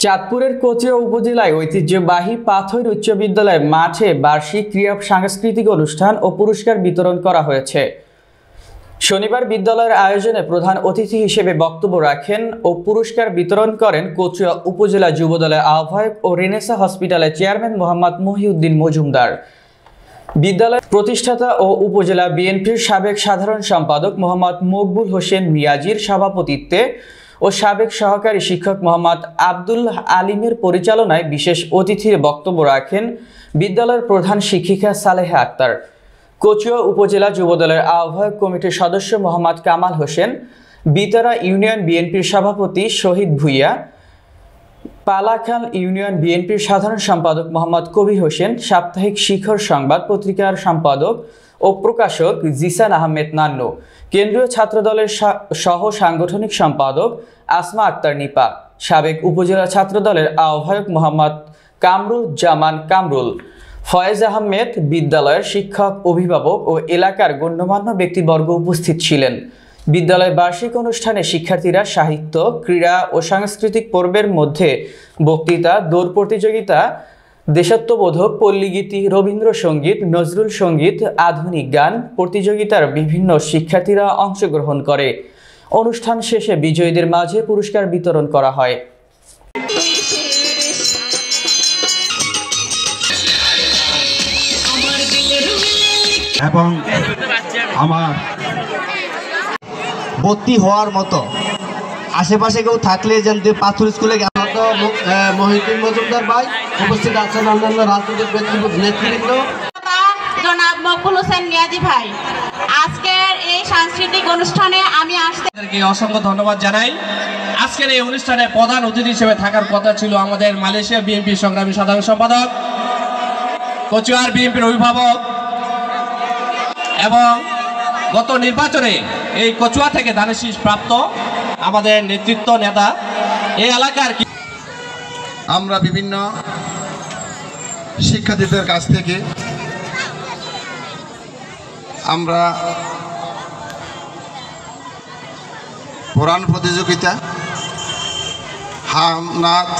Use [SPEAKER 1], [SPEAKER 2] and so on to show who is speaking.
[SPEAKER 1] চাঁদপুরের কচুয়া উপজেলায় ঐতিহ্যবাহী পাথর উচ্চ বিদ্যালয় মাঠে বার্ষিক ক্রীড়া সাংস্কৃতিক অনুষ্ঠান ও পুরস্কার বিতরণ করা হয়েছে। শনিবার বিদ্যালয়ের আয়োজনে প্রধান অতিথি হিসেবে বক্তব্য রাখেন ও পুরস্কার বিতরণ করেন কচুয়া উপজেলা যুবদলের আহ্বায়ক ও রেনেসা হসপিটালের চেয়ারম্যান মোহাম্মদ মহিউদ্দিন মজুমদার। বিদ্যালয়ের প্রতিষ্ঠাতা ও উপজেলা বিএনপির সাবেক সাধারণ সম্পাদক মোহাম্মদ মকবুল হোসেন মিয়াজির সভাপতিত্বে ও সাবেক সহকারী শিক্ষক মোহাম্মদ আব্দুল আলিমের পরিচালনায় বিশেষ অতিথির বক্তব্য রাখেন বিদ্যালয়ের প্রধান শিক্ষিকা সালেহা আক্তার। কচুয়া উপজেলা যুবদলের আহ্বায়ক কমিটির সদস্য মোহাম্মদ কামাল হোসেন, বিতারা ইউনিয়ন বিএনপির সভাপতি শহীদ ভুইয়া, পালাখাল ইউনিয়ন বিএনপির সাধারণ সম্পাদক মোহাম্মদ কবির হোসেন, সাপ্তাহিক শিখর সংবাদ পত্রিকার সম্পাদক ও প্রকাশক জিসান আহমেদ নান্নু, কেন্দ্রীয় ছাত্রদলের সহ সাংগঠনিক সম্পাদক আসমা আক্তার নিপা, সাবেক উপজেলা ছাত্রদলের আহ্বায়ক মোহাম্মদ কামরুল জামান কামরুল, ফয়েজ আহমেদ, বিদ্যালয়ের শিক্ষক, অভিভাবক ও এলাকার গণ্যমান্য ব্যক্তিবর্গ উপস্থিত ছিলেন। বিদ্যালয় বার্ষিক অনুষ্ঠানে শিক্ষার্থীরা সাহিত্য, ক্রীড়া ও সাংস্কৃতিক পর্বের মধ্যে বক্তৃতা, দৌড় প্রতিযোগিতা, দেশাত্মবোধক, পল্লীগীতি, রবীন্দ্রসঙ্গীত, নজরুল সঙ্গীত, আধুনিক গান প্রতিযোগিতার বিভিন্ন শিক্ষার্থীরা অংশগ্রহণ করে। অনুষ্ঠান শেষে বিজয়ীদের মাঝে পুরস্কার বিতরণ করা হয়।
[SPEAKER 2] এবং আমার ভর্তি হওয়ার মতো আশেপাশে কেউ থাকলে যেন পাথর স্কুলে মহিউদ্দিন মজুমদার ভাই উপস্থিত আছেন, অন্যান্য রাজনৈতিক নেতৃবৃন্দ,
[SPEAKER 3] জনাব মকবুল হোসেন মিয়াজি ভাই। আজকের এই সাংস্কৃতিক অনুষ্ঠানে আমি আসতে
[SPEAKER 4] অসংখ্য ধন্যবাদ জানাই। আজকের এই অনুষ্ঠানে প্রধান অতিথি হিসেবে থাকার কথা ছিল আমাদের মালয়েশিয়া বিএনপি সংগ্রামী সাধারণ সম্পাদক, কচুয়ার বিএনপির অভিভাবক এবং গত নির্বাচনে এই কচুয়া থেকে ধানের শীষ প্রাপ্ত আমাদের নেতৃত্ব নেতা। এই এলাকার
[SPEAKER 5] আমরা বিভিন্ন শিক্ষার্থীদের কাছ থেকে আমরা কোরআন প্রতিযোগিতা, হামনাথ